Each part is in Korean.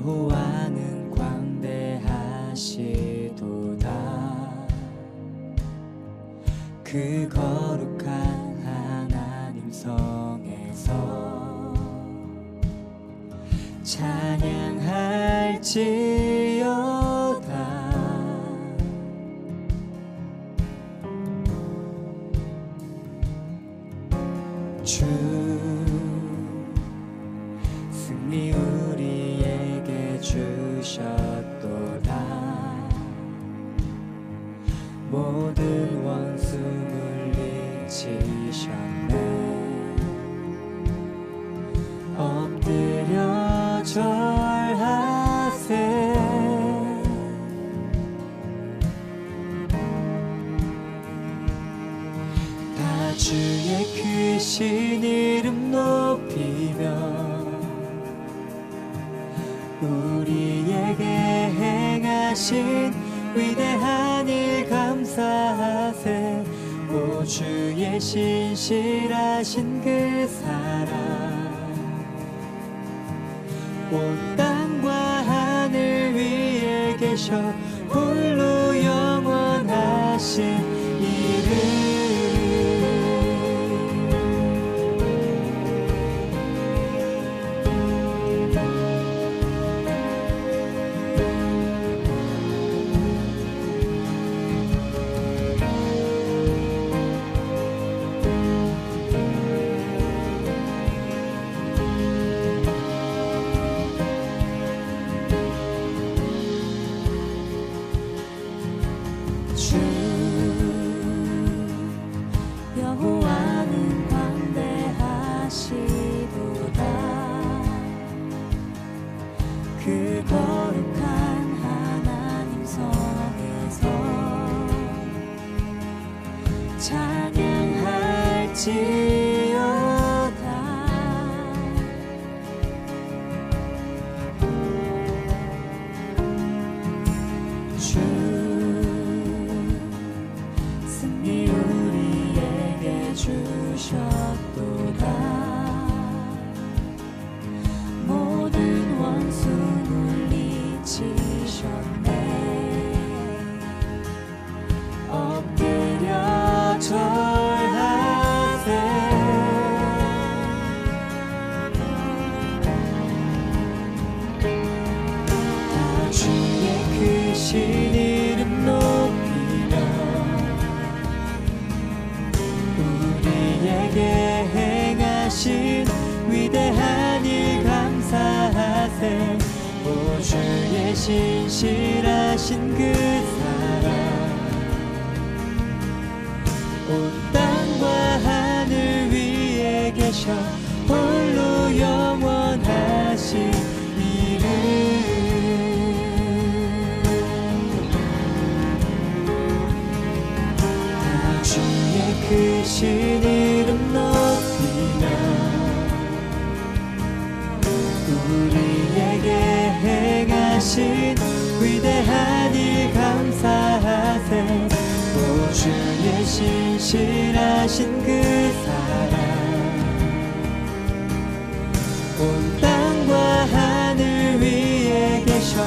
여호와는 광대하시도다. 그 거룩한 하나님 성에서 찬양할지어다. 주 승리 우리에게 주셨도다. 모든 원수 물리치셨네. 엎드려 절하세. 다 주의 크신 이름 높이며 우리에게 행하신 위대한 일 감사하세. 오 주의 신실하신 그 사랑 온 땅과 하늘 위에 계셔 홀로 영원하신 이름. 여호와는 광대하시도다. 그 거룩한 하나님 성에서 찬양할지어다. 주 승리 우리에게 주셨도다. 모든 원수 물리치셨네. 엎드려 절하세. 다 주의 크신 이름 높이며 우리에게 행하신 위대한 일 감사하세. 오 주의 신실하신 그 사랑 온 땅과 하늘 위에 계셔 홀로 영원하신 이름. 다 주의 크신 이름 높이며 우리에게 행하신 위대한 일 감사하세. 오 주의 신실하신 그 사랑 온 땅과 하늘 위에 계셔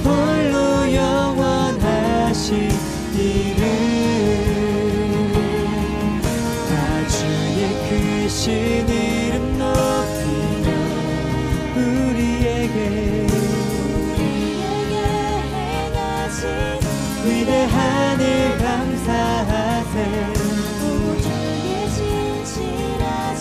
홀로 영원하신 이름. 다 주의 크신 이름 높이며 우리에게 행하신 위대한 일 감사하세. 오 주의 신실하신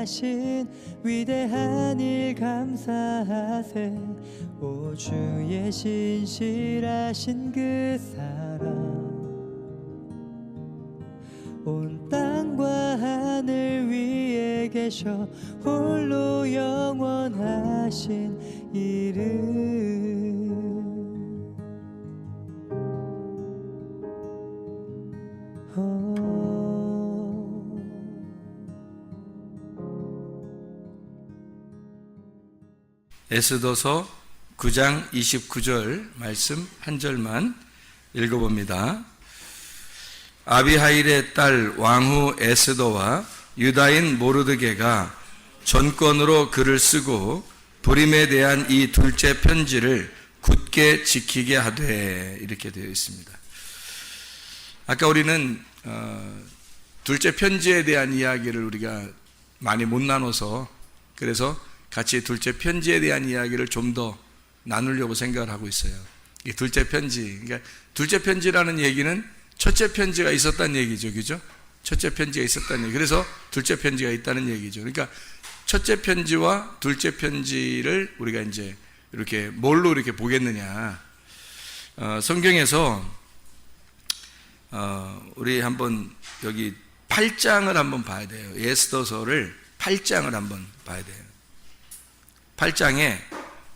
행하신 위대한 일 감사하세. 오 주의 신실하신 그 사랑 온 땅과 하늘 위에 계셔 홀로 영원하신 이름. 에스더서 9장 29절 말씀 한 절만 읽어봅니다. 아비하일의 딸 왕후 에스더와 유다인 모르드게가 전권으로 글을 쓰고 불임에 대한 이 둘째 편지를 굳게 지키게 하되, 이렇게 되어 있습니다. 아까 우리는 둘째 편지에 대한 이야기를 우리가 많이 못 나눠서, 그래서 같이 둘째 편지에 대한 이야기를 좀 더 나누려고 생각을 하고 있어요. 이 둘째 편지, 그러니까 둘째 편지라는 얘기는 첫째 편지가 있었다는 얘기죠, 그죠? 첫째 편지가 있었다는 얘기. 그래서 둘째 편지가 있다는 얘기죠. 그러니까 첫째 편지와 둘째 편지를 우리가 이제 이렇게 뭘로 이렇게 보겠느냐? 성경에서 우리 한번 여기 8장을 한번 봐야 돼요. 에스더서를 8장을 한번 봐야 돼요. 8장에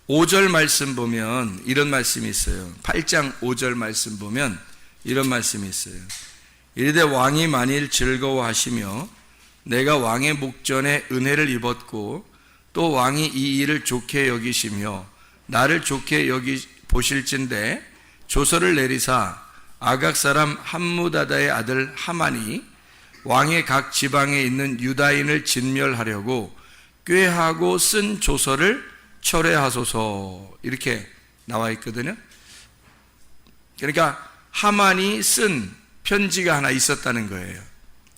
5절 말씀 보면 이런 말씀이 있어요. 8장 5절 말씀 보면 이런 말씀이 있어요. 이르되 왕이 만일 즐거워하시며 내가 왕의 목전에 은혜를 입었고 또 왕이 이 일을 좋게 여기시며 나를 좋게 여기 보실진대 조서를 내리사 아각 사람 함무다다의 아들 하만이 왕의 각 지방에 있는 유다인을 진멸하려고 꾀하고 쓴 조서를 철회하소서, 이렇게 나와 있거든요. 그러니까 하만이 쓴 편지가 하나 있었다는 거예요.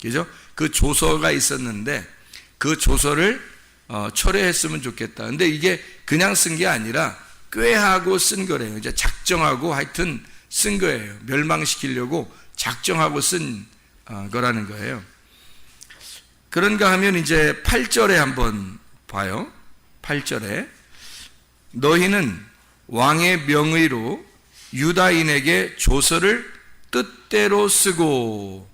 그죠? 그 조서가 있었는데 그 조서를 철회했으면 좋겠다. 근데 이게 그냥 쓴 게 아니라 꾀하고 쓴 거래요. 이제 작정하고 하여튼 쓴 거예요. 멸망시키려고 작정하고 쓴 거라는 거예요. 그런가 하면 이제 8절에 한번 봐요. 8절에 너희는 왕의 명의로 유다인에게 조서를 뜻대로 쓰고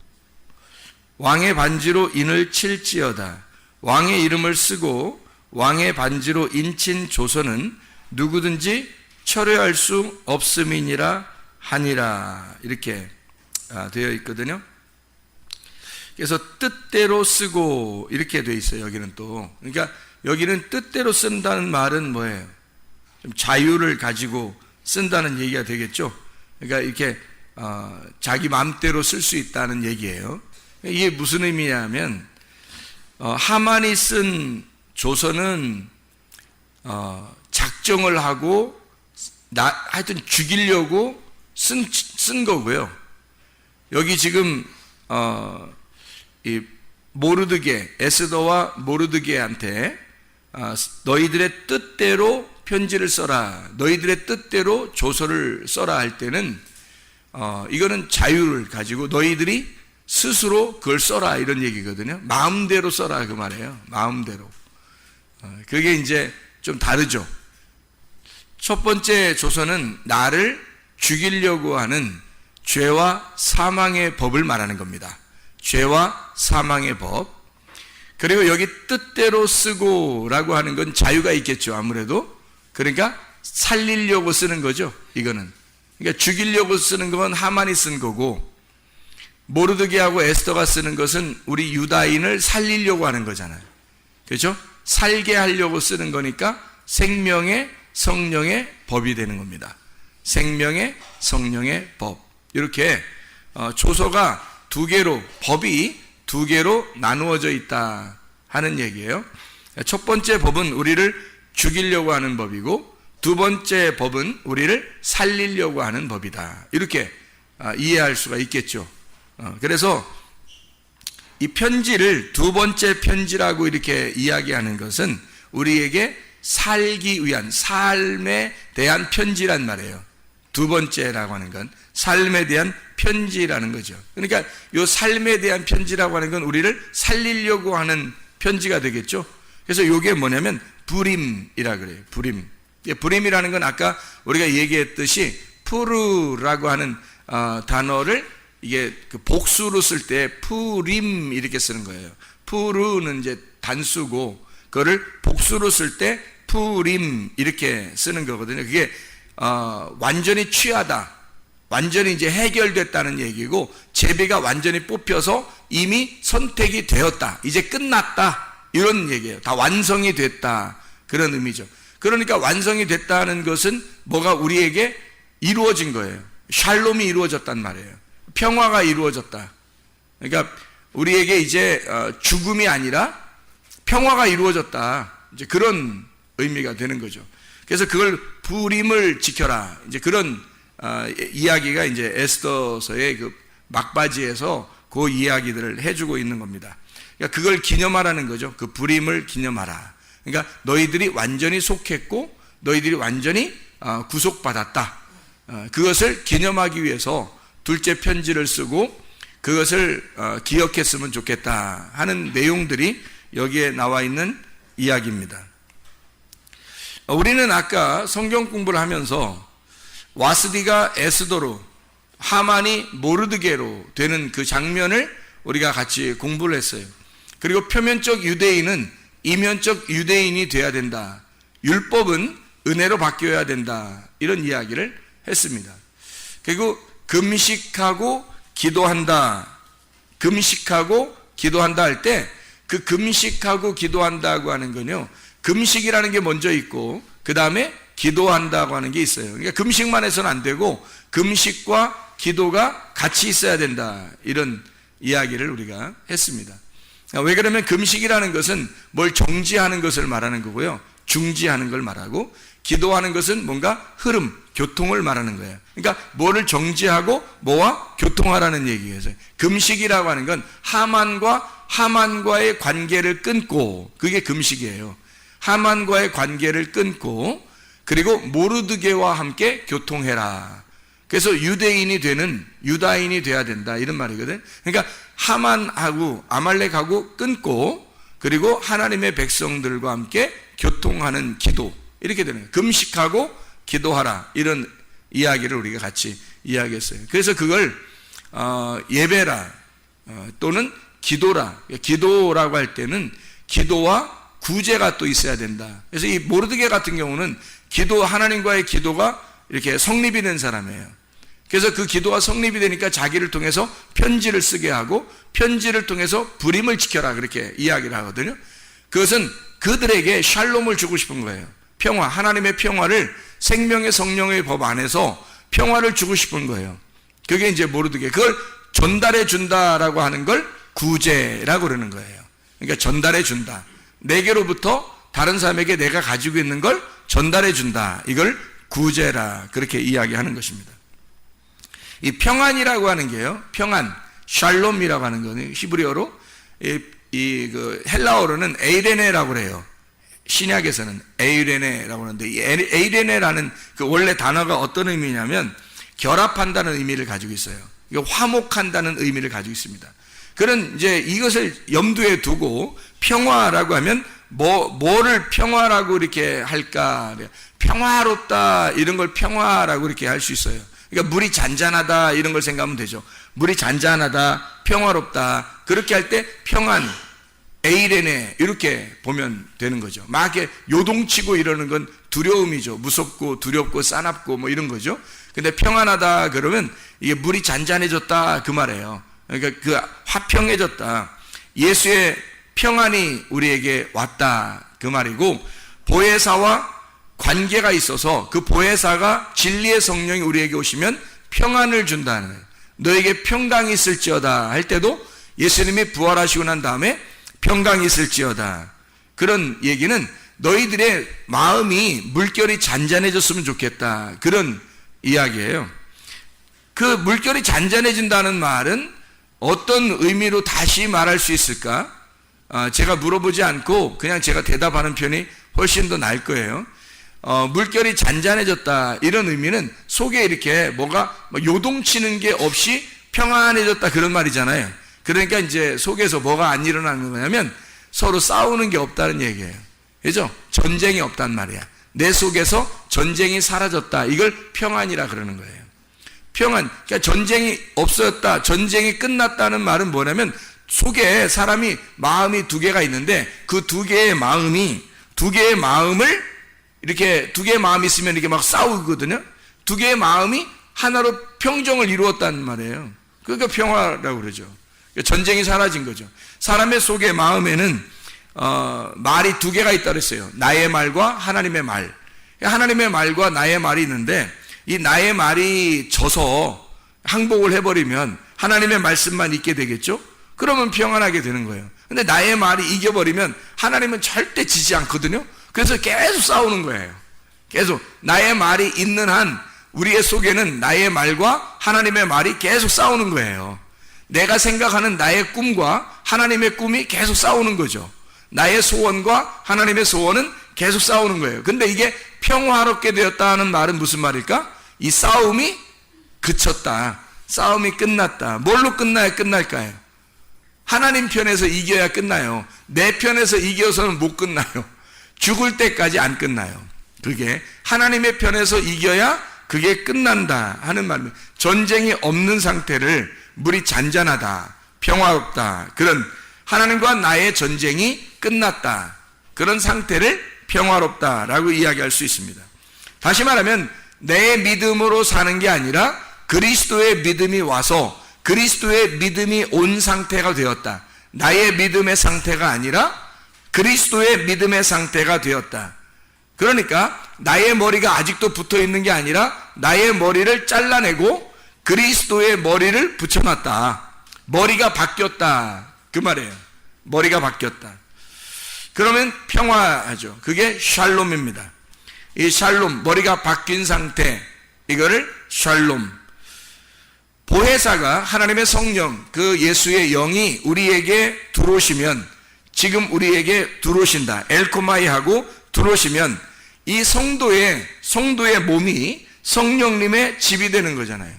왕의 반지로 인을 칠지어다. 왕의 이름을 쓰고 왕의 반지로 인친 조서는 누구든지 철회할 수 없음이니라 하니라, 이렇게 되어 있거든요. 그래서 뜻대로 쓰고 이렇게 되어 있어요. 여기는 또, 그러니까 여기는 뜻대로 쓴다는 말은 뭐예요? 좀 자유를 가지고 쓴다는 얘기가 되겠죠. 그러니까 이렇게 자기 마음대로 쓸 수 있다는 얘기예요. 이게 무슨 의미냐면 하만이 쓴 조서는 작정을 하고 하여튼 죽이려고 쓴 거고요. 여기 지금 이 모르드게, 에스더와 모르드게한테 너희들의 뜻대로 편지를 써라, 너희들의 뜻대로 조서를 써라 할 때는 이거는 자유를 가지고 너희들이 스스로 그걸 써라, 이런 얘기거든요. 마음대로 써라, 그 말이에요. 마음대로. 그게 이제 좀 다르죠. 첫 번째 조서는 나를 죽이려고 하는 죄와 사망의 법을 말하는 겁니다. 죄와 사망의 법. 그리고 여기 뜻대로 쓰고 라고 하는 건 자유가 있겠죠, 아무래도. 그러니까 살리려고 쓰는 거죠, 이거는. 그러니까 죽이려고 쓰는 건 하만이 쓴 거고, 모르드게하고 에스더가 쓰는 것은 우리 유다인을 살리려고 하는 거잖아요. 그렇죠? 살게 하려고 쓰는 거니까 생명의 성령의 법이 되는 겁니다. 생명의 성령의 법. 이렇게 조서가 두 개로, 법이 두 개로 나누어져 있다 하는 얘기예요. 첫 번째 법은 우리를 죽이려고 하는 법이고, 두 번째 법은 우리를 살리려고 하는 법이다. 이렇게 이해할 수가 있겠죠. 그래서 이 편지를 두 번째 편지라고 이렇게 이야기하는 것은 우리에게 살기 위한, 삶에 대한 편지란 말이에요. 두 번째라고 하는 건 삶에 대한 편지라는 거죠. 그러니까 이 삶에 대한 편지라고 하는 건 우리를 살리려고 하는 편지가 되겠죠. 그래서 요게 뭐냐면 부림이라 그래요. 부림. 부림이라는 건 아까 우리가 얘기했듯이 푸르라고 하는 단어를 이게 그 복수로 쓸 때 푸림 이렇게 쓰는 거예요. 푸르는 이제 단수고 그거를 복수로 쓸 때 푸림 이렇게 쓰는 거거든요. 그게 완전히 취하다, 완전히 이제 해결됐다는 얘기고, 제비가 완전히 뽑혀서 이미 선택이 되었다, 이제 끝났다, 이런 얘기예요. 다 완성이 됐다, 그런 의미죠. 그러니까 완성이 됐다는 것은 뭐가 우리에게 이루어진 거예요. 샬롬이 이루어졌단 말이에요. 평화가 이루어졌다. 그러니까 우리에게 이제 죽음이 아니라 평화가 이루어졌다, 이제 그런 의미가 되는 거죠. 그래서 그걸 부림을 지켜라, 이제 그런 이야기가 이제 에스더서의 그 막바지에서 그 이야기들을 해주고 있는 겁니다. 그러니까 그걸 기념하라는 거죠. 그 부림을 기념하라. 그러니까 너희들이 완전히 속했고 너희들이 완전히 구속받았다. 그것을 기념하기 위해서 둘째 편지를 쓰고 그것을 기억했으면 좋겠다 하는 내용들이 여기에 나와 있는 이야기입니다. 우리는 아까 성경 공부를 하면서 와스디가 에스더로, 하만이 모르드게로 되는 그 장면을 우리가 같이 공부를 했어요. 그리고 표면적 유대인은 이면적 유대인이 돼야 된다, 율법은 은혜로 바뀌어야 된다, 이런 이야기를 했습니다. 그리고 금식하고 기도한다, 금식하고 기도한다 할 때 그 금식하고 기도한다고 하는 건요, 금식이라는 게 먼저 있고 그 다음에 기도한다고 하는 게 있어요. 그러니까 금식만 해서는 안 되고 금식과 기도가 같이 있어야 된다, 이런 이야기를 우리가 했습니다. 왜 그러면 금식이라는 것은 뭘 정지하는 것을 말하는 거고요, 중지하는 걸 말하고, 기도하는 것은 뭔가 흐름, 교통을 말하는 거예요. 그러니까 뭐를 정지하고 뭐와 교통하라는 얘기예요. 금식이라고 하는 건 하만과의 관계를 끊고, 그게 금식이에요. 하만과의 관계를 끊고 그리고 모르드게와 함께 교통해라. 그래서 유대인이 되는, 유다인이 돼야 된다, 이런 말이거든. 그러니까 하만하고 아말렉하고 끊고 그리고 하나님의 백성들과 함께 교통하는 기도, 이렇게 되는 거예요. 금식하고 기도하라, 이런 이야기를 우리가 같이 이야기했어요. 그래서 그걸 예배라 또는 기도라, 기도라고 할 때는 기도와 구제가 또 있어야 된다. 그래서 이 모르드게 같은 경우는 기도, 하나님과의 기도가 이렇게 성립이 된 사람이에요. 그래서 그 기도가 성립이 되니까 자기를 통해서 편지를 쓰게 하고 편지를 통해서 부림을 지켜라, 그렇게 이야기를 하거든요. 그것은 그들에게 샬롬을 주고 싶은 거예요. 평화, 하나님의 평화를, 생명의 성령의 법 안에서 평화를 주고 싶은 거예요. 그게 이제 모르드게, 그걸 전달해 준다라고 하는 걸 구제라고 그러는 거예요. 그러니까 전달해 준다, 내게로부터 다른 사람에게 내가 가지고 있는 걸 전달해 준다, 이걸 구제라, 그렇게 이야기하는 것입니다. 이 평안이라고 하는 게요, 평안, 샬롬이라고 하는 거는 히브리어로 그 헬라어로는 에이레네라고 그래요. 신약에서는 에이레네라고 하는데, 이 에이레네라는 그 원래 단어가 어떤 의미냐면 결합한다는 의미를 가지고 있어요. 이거 화목한다는 의미를 가지고 있습니다. 그런 이제 이것을 염두에 두고 평화라고 하면 뭐를 평화라고 이렇게 할까? 평화롭다, 이런 걸 평화라고 이렇게 할 수 있어요. 그러니까 물이 잔잔하다, 이런 걸 생각하면 되죠. 물이 잔잔하다, 평화롭다, 그렇게 할 때 평안, 에이레네, 이렇게 보면 되는 거죠. 막 이렇게 요동치고 이러는 건 두려움이죠. 무섭고 두렵고 싸납고 뭐 이런 거죠. 근데 평안하다 그러면 이게 물이 잔잔해졌다, 그 말이에요. 그러니까 그 화평해졌다, 예수의 평안이 우리에게 왔다, 그 말이고, 보혜사와 관계가 있어서 그 보혜사가 진리의 성령이 우리에게 오시면 평안을 준다는 거예요. 너에게 평강이 있을지어다 할 때도 예수님이 부활하시고 난 다음에 평강이 있을지어다, 그런 얘기는 너희들의 마음이 물결이 잔잔해졌으면 좋겠다, 그런 이야기예요. 그 물결이 잔잔해진다는 말은 어떤 의미로 다시 말할 수 있을까? 제가 물어보지 않고 그냥 제가 대답하는 편이 훨씬 더 나을 거예요. 물결이 잔잔해졌다, 이런 의미는 속에 이렇게 뭐가 요동치는 게 없이 평안해졌다, 그런 말이잖아요. 그러니까 이제 속에서 뭐가 안 일어나는 거냐면 서로 싸우는 게 없다는 얘기예요. 그죠? 전쟁이 없단 말이야. 내 속에서 전쟁이 사라졌다. 이걸 평안이라 그러는 거예요. 평안. 그러니까 전쟁이 없어졌다. 전쟁이 끝났다는 말은 뭐냐면 속에 사람이 마음이 두 개가 있는데 그 두 개의 마음이 두 개의 마음을 이렇게 두 개의 마음이 있으면 이렇게 막 싸우거든요. 두 개의 마음이 하나로 평정을 이루었다는 말이에요. 그러니까 평화라고 그러죠. 전쟁이 사라진 거죠. 사람의 속의 마음에는 말이 두 개가 있다고 했어요. 나의 말과 하나님의 말. 하나님의 말과 나의 말이 있는데 이 나의 말이 져서 항복을 해버리면 하나님의 말씀만 있게 되겠죠? 그러면 평안하게 되는 거예요. 근데 나의 말이 이겨버리면 하나님은 절대 지지 않거든요. 그래서 계속 싸우는 거예요. 계속 나의 말이 있는 한 우리의 속에는 나의 말과 하나님의 말이 계속 싸우는 거예요. 내가 생각하는 나의 꿈과 하나님의 꿈이 계속 싸우는 거죠. 나의 소원과 하나님의 소원은 계속 싸우는 거예요. 근데 이게 평화롭게 되었다는 말은 무슨 말일까? 이 싸움이 그쳤다. 싸움이 끝났다. 뭘로 끝날까요? 하나님 편에서 이겨야 끝나요. 내 편에서 이겨서는 못 끝나요. 죽을 때까지 안 끝나요. 그게 하나님의 편에서 이겨야 그게 끝난다 하는 말입니다. 전쟁이 없는 상태를 물이 잔잔하다, 평화롭다, 그런 하나님과 나의 전쟁이 끝났다, 그런 상태를 평화롭다라고 이야기할 수 있습니다. 다시 말하면 내 믿음으로 사는 게 아니라 그리스도의 믿음이 와서 그리스도의 믿음이 온 상태가 되었다. 나의 믿음의 상태가 아니라 그리스도의 믿음의 상태가 되었다. 그러니까 나의 머리가 아직도 붙어 있는 게 아니라 나의 머리를 잘라내고 그리스도의 머리를 붙여놨다. 머리가 바뀌었다. 그 말이에요. 머리가 바뀌었다. 그러면 평화하죠. 그게 샬롬입니다. 이 샬롬, 머리가 바뀐 상태, 이거를 샬롬. 보혜사가 하나님의 성령, 그 예수의 영이 우리에게 들어오시면, 지금 우리에게 들어오신다. 엘코마이하고 들어오시면 이 성도의 몸이 성령님의 집이 되는 거잖아요.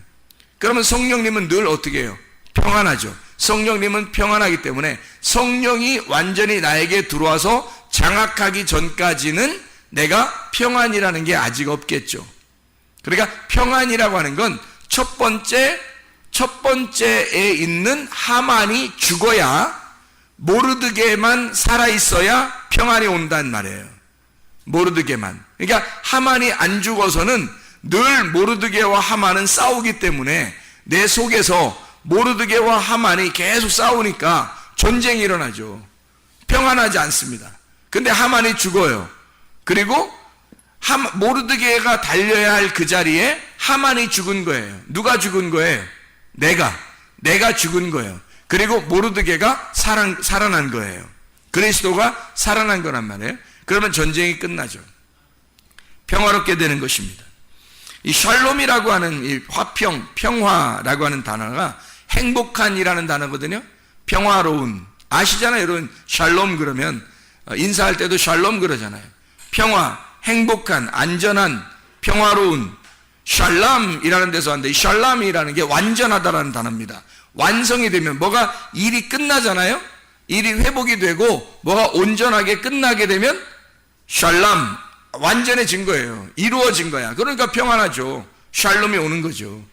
그러면 성령님은 늘 어떻게 해요? 평안하죠. 성령님은 평안하기 때문에 성령이 완전히 나에게 들어와서 장악하기 전까지는 내가 평안이라는 게 아직 없겠죠. 그러니까 평안이라고 하는 건 첫 번째에 있는 하만이 죽어야, 모르드게만 살아있어야 평안이 온다는 말이에요. 모르드게만. 그러니까 하만이 안 죽어서는 늘 모르드게와 하만은 싸우기 때문에 내 속에서 모르드게와 하만이 계속 싸우니까 전쟁이 일어나죠. 평안하지 않습니다. 근데 하만이 죽어요. 그리고 모르드게가 달려야 할 그 자리에 하만이 죽은 거예요. 누가 죽은 거예요? 내가 죽은 거예요. 그리고 모르드게가 살아난 거예요. 그리스도가 살아난 거란 말이에요. 그러면 전쟁이 끝나죠. 평화롭게 되는 것입니다. 이 샬롬이라고 하는 이 화평, 평화라고 하는 단어가 행복한이라는 단어거든요. 평화로운. 아시잖아요, 여러분. 샬롬 그러면 인사할 때도 샬롬 그러잖아요. 평화, 행복한, 안전한, 평화로운. 샬람이라는 데서 왔는데 이 샬람이라는 게 완전하다라는 단어입니다. 완성이 되면 뭐가 일이 끝나잖아요. 일이 회복이 되고 뭐가 온전하게 끝나게 되면 샬람, 완전해진 거예요. 이루어진 거야. 그러니까 평안하죠. 샬롬이 오는 거죠.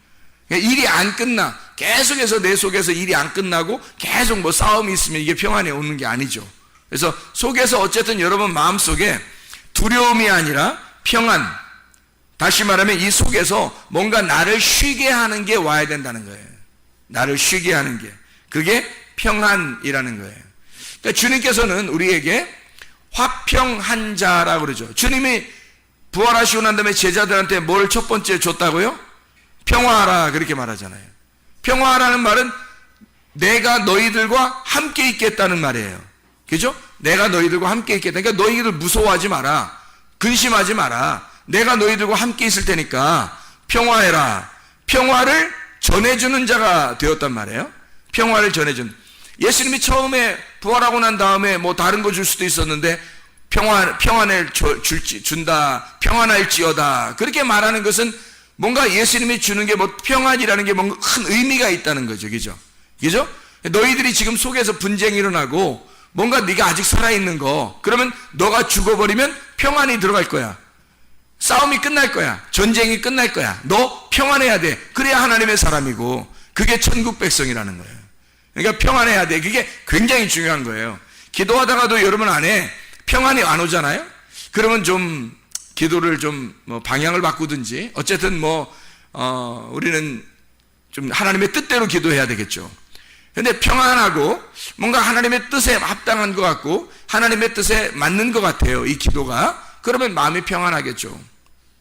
일이 안 끝나. 계속해서 내 속에서 일이 안 끝나고 계속 뭐 싸움이 있으면 이게 평안이 오는 게 아니죠. 그래서 속에서 어쨌든 여러분 마음속에 두려움이 아니라 평안, 다시 말하면 이 속에서 뭔가 나를 쉬게 하는 게 와야 된다는 거예요. 나를 쉬게 하는 게. 그게 평안이라는 거예요. 그러니까 주님께서는 우리에게 화평한 자라고 그러죠. 주님이 부활하시고 난 다음에 제자들한테 뭘 첫 번째 줬다고요? 평화하라, 그렇게 말하잖아요. 평화라는 말은 내가 너희들과 함께 있겠다는 말이에요. 그죠? 내가 너희들과 함께 있겠다. 그러니까 너희들 무서워하지 마라. 근심하지 마라. 내가 너희들과 함께 있을 테니까 평화해라. 평화를 전해주는 자가 되었단 말이에요. 평화를 전해준. 예수님이 처음에 부활하고 난 다음에 뭐 다른 거 줄 수도 있었는데 평안을 준다, 평안할지어다, 그렇게 말하는 것은 뭔가 예수님이 주는 게 뭐 평안이라는 게 뭔가 큰 의미가 있다는 거죠. 그죠? 그죠? 너희들이 지금 속에서 분쟁이 일어나고 뭔가 네가 아직 살아있는 거, 그러면 너가 죽어버리면 평안이 들어갈 거야. 싸움이 끝날 거야. 전쟁이 끝날 거야. 너 평안해야 돼. 그래야 하나님의 사람이고, 그게 천국 백성이라는 거예요. 그러니까 평안해야 돼. 그게 굉장히 중요한 거예요. 기도하다가도 여러분 안에 평안이 안 오잖아요. 그러면 좀 기도를 좀 뭐 방향을 바꾸든지, 어쨌든 우리는 좀 하나님의 뜻대로 기도해야 되겠죠. 근데 평안하고 뭔가 하나님의 뜻에 합당한 것 같고 하나님의 뜻에 맞는 것 같아요, 이 기도가. 그러면 마음이 평안하겠죠.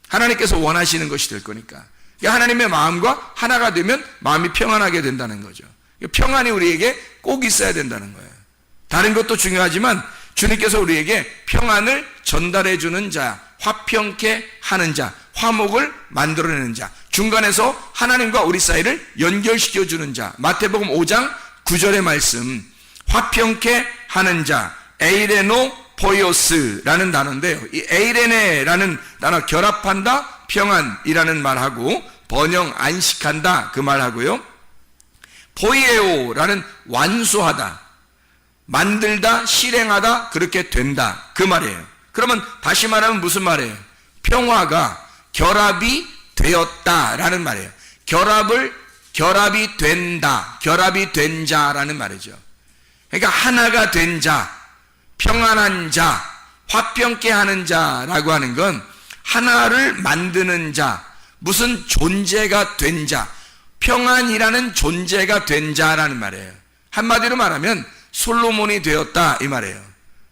하나님께서 원하시는 것이 될 거니까. 하나님의 마음과 하나가 되면 마음이 평안하게 된다는 거죠. 평안이 우리에게 꼭 있어야 된다는 거예요. 다른 것도 중요하지만 주님께서 우리에게 평안을 전달해 주는 자, 화평케 하는 자, 화목을 만들어내는 자, 중간에서 하나님과 우리 사이를 연결시켜 주는 자. 마태복음 5장 9절의 말씀, 화평케 하는 자, 에이레노 포이오스라는 단어인데요. 이 에이레네라는 단어, 결합한다, 평안이라는 말하고, 번영, 안식한다, 그 말하고요. 포이에오라는 완수하다, 만들다, 실행하다, 그렇게 된다, 그 말이에요. 그러면 다시 말하면 무슨 말이에요? 평화가 결합이 되었다라는 말이에요. 결합이 된다, 결합이 된 자라는 말이죠. 그러니까 하나가 된 자, 평안한 자, 화평케 하는 자라고 하는 건 하나를 만드는 자, 무슨 존재가 된 자, 평안이라는 존재가 된 자라는 말이에요. 한마디로 말하면 솔로몬이 되었다, 이 말이에요.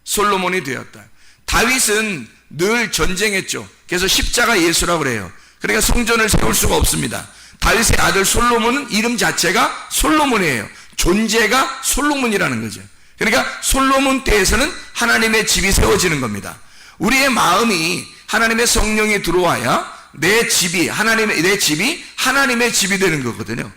솔로몬이 되었다. 다윗은 늘 전쟁했죠. 그래서 십자가 예수라고 그래요. 그러니까 성전을 세울 수가 없습니다. 다윗의 아들 솔로몬은 이름 자체가 솔로몬이에요. 존재가 솔로몬이라는 거죠. 그러니까 솔로몬 때에서는 하나님의 집이 세워지는 겁니다. 우리의 마음이 하나님의 성령이 들어와야 내 집이 하나님의 집이 되는 거거든요.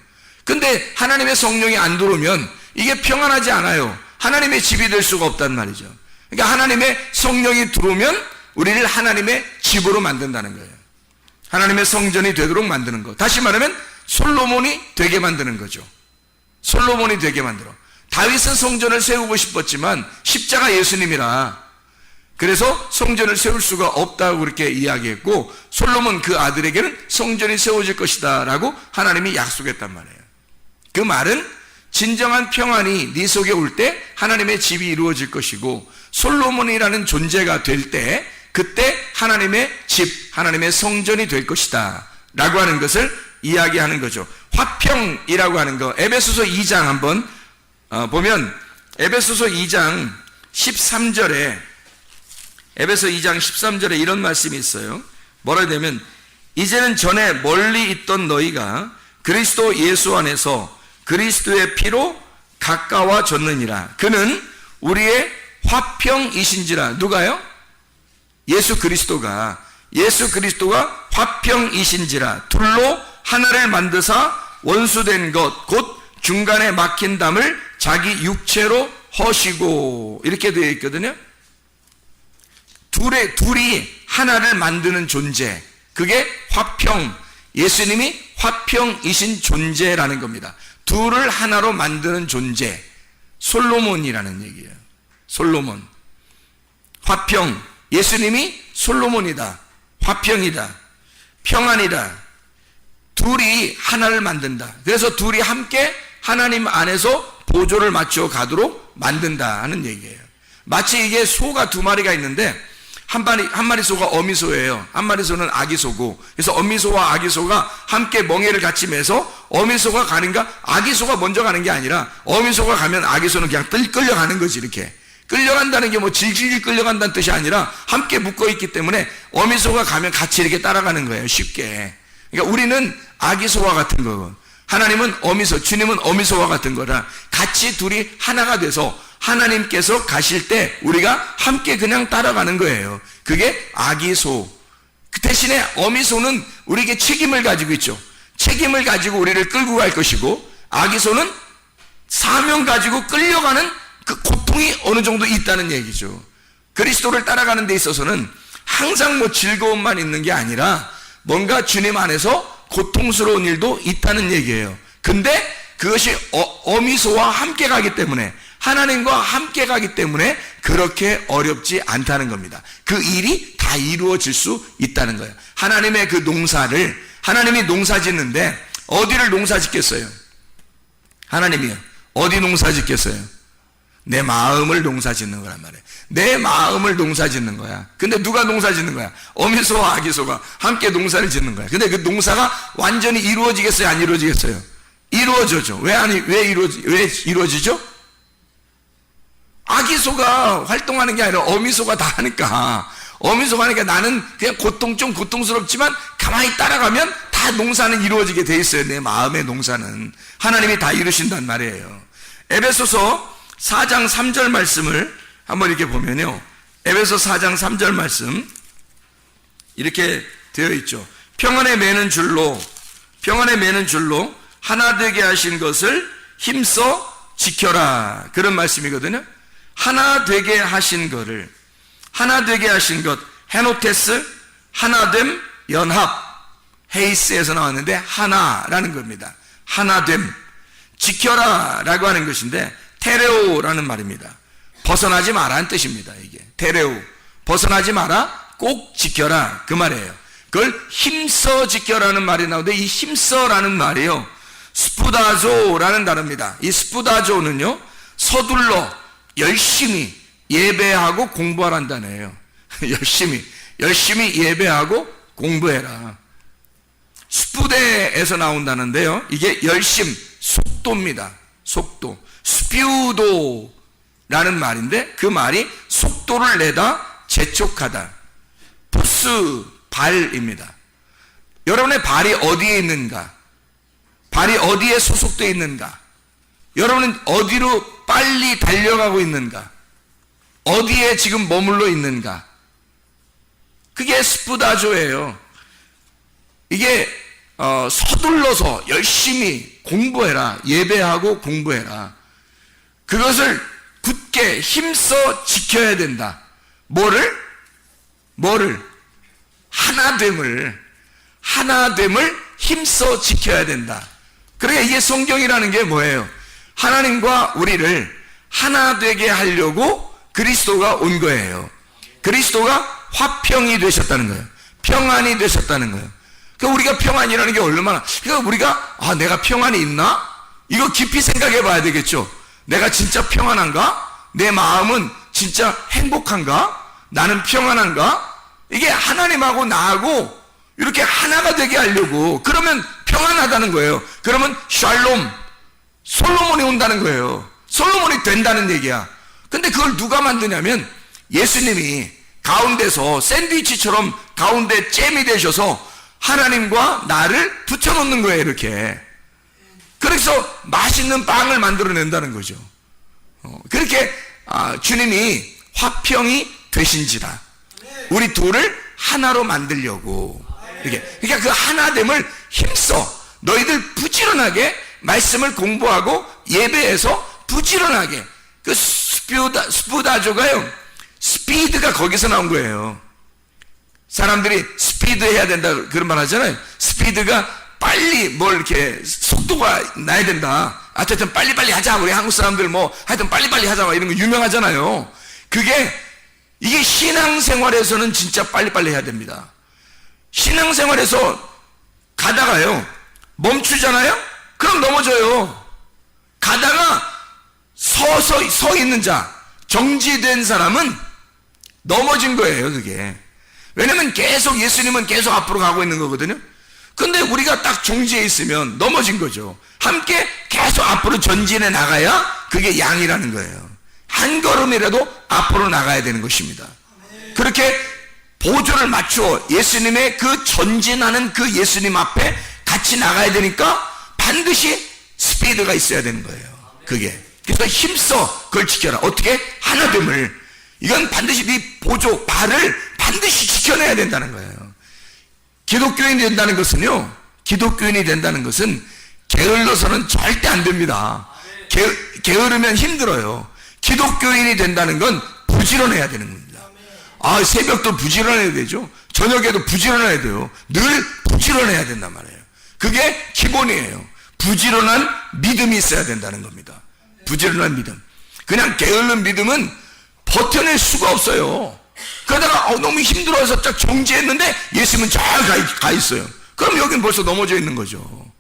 근데 하나님의 성령이 안 들어오면 이게 평안하지 않아요. 하나님의 집이 될 수가 없단 말이죠. 그러니까 하나님의 성령이 들어오면 우리를 하나님의 집으로 만든다는 거예요. 하나님의 성전이 되도록 만드는 거. 다시 말하면 솔로몬이 되게 만드는 거죠. 솔로몬이 되게 만들어. 다윗은 성전을 세우고 싶었지만 십자가 예수님이라 그래서 성전을 세울 수가 없다고 그렇게 이야기했고, 솔로몬 그 아들에게는 성전이 세워질 것이다 라고 하나님이 약속했단 말이에요. 그 말은 진정한 평안이 네 속에 올 때 하나님의 집이 이루어질 것이고, 솔로몬이라는 존재가 될 때 그때 하나님의 집, 하나님의 성전이 될 것이다 라고 하는 것을 이야기하는 거죠. 화평이라고 하는 거, 에베소서 2장 한번 보면, 에베소서 2장 13절에 에베소 2장 13절에 이런 말씀이 있어요. 뭐라 되면, 이제는 전에 멀리 있던 너희가 그리스도 예수 안에서 그리스도의 피로 가까워졌느니라. 그는 우리의 화평이신지라. 누가요? 예수 그리스도가 화평이신지라. 둘로 하나를 만드사 원수된 것 곧 중간에 막힌 담을 자기 육체로 허시고, 이렇게 되어 있거든요. 둘이 하나를 만드는 존재, 그게 화평, 예수님이 화평이신 존재라는 겁니다. 둘을 하나로 만드는 존재, 솔로몬이라는 얘기예요. 솔로몬, 화평, 예수님이 솔로몬이다, 화평이다, 평안이다. 둘이 하나를 만든다. 그래서 둘이 함께 하나님 안에서 보조를 맞춰 가도록 만든다는 얘기예요. 마치 이게 소가 두 마리가 있는데 한 마리 소가 어미소예요. 한 마리 소는 아기소고, 그래서 어미소와 아기소가 함께 멍에를 같이 매서 어미소가 가는가, 아기소가 먼저 가는 게 아니라 어미소가 가면 아기소는 그냥 끌려가는 거지. 이렇게 끌려간다는 게 뭐 질질 끌려간다는 뜻이 아니라 함께 묶어 있기 때문에 어미소가 가면 같이 이렇게 따라가는 거예요, 쉽게. 그러니까 우리는 아기소와 같은 거고, 하나님은 어미소, 주님은 어미소와 같은 거라 같이 둘이 하나가 돼서 하나님께서 가실 때 우리가 함께 그냥 따라가는 거예요. 그게 아기소. 그 대신에 어미소는 우리에게 책임을 가지고 있죠. 책임을 가지고 우리를 끌고 갈 것이고, 아기소는 사명 가지고 끌려가는 그 고통이 어느 정도 있다는 얘기죠. 그리스도를 따라가는 데 있어서는 항상 뭐 즐거움만 있는 게 아니라 뭔가 주님 안에서 고통스러운 일도 있다는 얘기예요. 근데 그것이 어미소와 함께 가기 때문에, 하나님과 함께 가기 때문에 그렇게 어렵지 않다는 겁니다. 그 일이 다 이루어질 수 있다는 거예요. 하나님의 그 농사를, 하나님이 농사 짓는데 어디를 농사 짓겠어요? 하나님이요. 어디 농사 짓겠어요? 내 마음을 농사 짓는 거란 말이에요. 내 마음을 농사 짓는 거야. 근데 누가 농사 짓는 거야? 어미소와 아기소가 함께 농사를 짓는 거야. 근데 그 농사가 완전히 이루어지겠어요? 안 이루어지겠어요? 이루어져죠. 왜 이루어지죠? 아기소가 활동하는 게 아니라 어미소가 다 하니까. 어미소가 하니까 나는 그냥 좀 고통스럽지만 가만히 따라가면 다 농사는 이루어지게 돼 있어요. 내 마음의 농사는. 하나님이 다 이루신단 말이에요. 에베소서 4장 3절 말씀을 한번 이렇게 보면요. 에베소 4장 3절 말씀 이렇게 되어 있죠. 평안에 매는 줄로 하나 되게 하신 것을 힘써 지켜라. 그런 말씀이거든요. 하나 되게 하신 것, 헤노테스, 하나됨, 연합, 헤이스에서 나왔는데 하나라는 겁니다. 하나됨, 지켜라 라고 하는 것인데 테레오라는 말입니다. 벗어나지 마라는 뜻입니다. 이게 테레오, 벗어나지 마라, 꼭 지켜라 그 말이에요. 그걸 힘써 지켜라는 말이 나오는데 이 힘써라는 말이요, 스푸다조라는 단어입니다. 이 스푸다조는요, 서둘러 열심히 예배하고 공부하라는 단어예요. 열심히 예배하고 공부해라. 스푸데에서 나온다는데요, 이게 열심, 속도입니다. 속도. 스피우도라는 말인데 그 말이 속도를 내다, 재촉하다. 부스, 발입니다. 여러분의 발이 어디에 있는가? 발이 어디에 소속되어 있는가? 여러분은 어디로 빨리 달려가고 있는가? 어디에 지금 머물러 있는가? 그게 스푸다조예요. 이게 서둘러서 열심히 공부해라. 예배하고 공부해라. 그것을 굳게 힘써 지켜야 된다. 뭐를? 하나됨을 힘써 지켜야 된다. 그러니까 이게 성경이라는 게 뭐예요? 하나님과 우리를 하나 되게 하려고 그리스도가 온 거예요. 그리스도가 화평이 되셨다는 거예요. 평안이 되셨다는 거예요. 그러니까 우리가 평안이라는 게 얼마나, 그러니까 우리가 내가 평안이 있나? 이거 깊이 생각해 봐야 되겠죠. 내가 진짜 평안한가? 내 마음은 진짜 행복한가? 나는 평안한가? 이게 하나님하고 나하고 이렇게 하나가 되게 하려고, 그러면 평안하다는 거예요. 그러면 샬롬, 솔로몬이 온다는 거예요. 솔로몬이 된다는 얘기야. 근데 그걸 누가 만드냐면 예수님이 가운데서 샌드위치처럼 가운데 잼이 되셔서 하나님과 나를 붙여놓는 거예요. 이렇게. 그래서 맛있는 빵을 만들어낸다는 거죠. 그렇게 주님이 화평이 되신지라 우리 둘을 하나로 만들려고 이렇게. 그러니까 그 하나됨을 힘써 너희들 부지런하게 말씀을 공부하고 예배에서 부지런하게. 그 스푸다조가요, 스피드가 거기서 나온 거예요. 사람들이 스피드 해야 된다 그런 말 하잖아요. 스피드가 빨리 뭘 이렇게 속도가 나야 된다. 하여튼 빨리빨리 하자. 우리 한국 사람들 하여튼 빨리빨리 하자 이런 거 유명하잖아요. 이게 신앙생활에서는 진짜 빨리빨리 해야 됩니다. 신앙생활에서 가다가요 멈추잖아요? 그럼 넘어져요. 가다가 서 있는 자, 정지된 사람은 넘어진 거예요. 그게. 왜냐면 예수님은 계속 앞으로 가고 있는 거거든요. 근데 우리가 딱 정지해 있으면 넘어진 거죠. 함께 계속 앞으로 전진해 나가야 그게 양이라는 거예요. 한 걸음이라도 앞으로 나가야 되는 것입니다. 그렇게 보조를 맞추어 예수님의 그 전진하는 그 예수님 앞에 같이 나가야 되니까 반드시 스피드가 있어야 되는 거예요. 그게. 그래서 힘써 그걸 지켜라. 어떻게? 하나됨을. 이건 반드시 네 보조, 발을 반드시 지켜내야 된다는 거예요. 기독교인이 된다는 것은 게을러서는 절대 안 됩니다. 게으르면 힘들어요. 기독교인이 된다는 건 부지런해야 되는 겁니다. 새벽도 부지런해야 되죠. 저녁에도 부지런해야 돼요. 늘 부지런해야 된단 말이에요. 그게 기본이에요. 부지런한 믿음이 있어야 된다는 겁니다. 부지런한 믿음. 그냥 게으른 믿음은 버텨낼 수가 없어요. 그러다가 너무 힘들어서 딱 정지했는데 예수님은 잘 가 있어요. 그럼 여기는 벌써 넘어져 있는 거죠.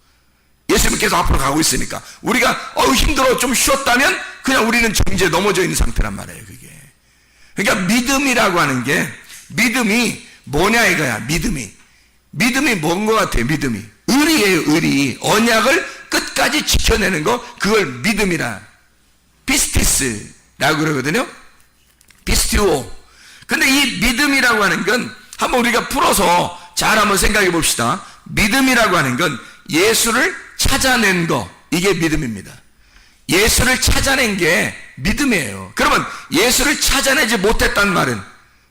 예수님은 계속 앞으로 가고 있으니까 우리가 힘들어 좀 쉬었다면 그냥 우리는 정지에 넘어져 있는 상태란 말이에요. 그게. 그러니까 믿음이라고 하는 게, 믿음이 뭐냐 이거야. 믿음이 뭔 것 같아요. 믿음이 의리예요. 의리. 언약을 끝까지 지켜내는 거, 그걸 믿음이라, 피스티스라고 그러거든요. 피스티오. 근데 이 믿음이라고 하는 건 한번 우리가 풀어서 잘 한번 생각해 봅시다. 믿음이라고 하는 건 예수를 찾아낸 거, 이게 믿음입니다. 예수를 찾아낸 게 믿음이에요. 그러면 예수를 찾아내지 못했다는 말은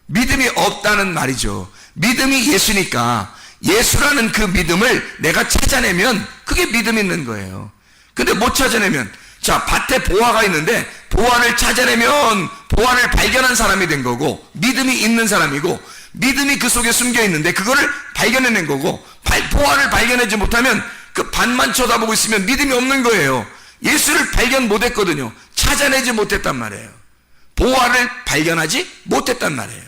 믿음이 없다는 말이죠. 믿음이 예수니까 예수라는 그 믿음을 내가 찾아내면 그게 믿음 있는 거예요. 근데 못 찾아내면, 자, 밭에 보화가 있는데 보화를 찾아내면 보화를 발견한 사람이 된 거고, 믿음이 있는 사람이고, 믿음이 그 속에 숨겨 있는데 그거를 발견해낸 거고, 보화를 발견하지 못하면 그 밭만 쳐다보고 있으면 믿음이 없는 거예요. 예수를 발견 못했거든요. 찾아내지 못했단 말이에요. 보화를 발견하지 못했단 말이에요.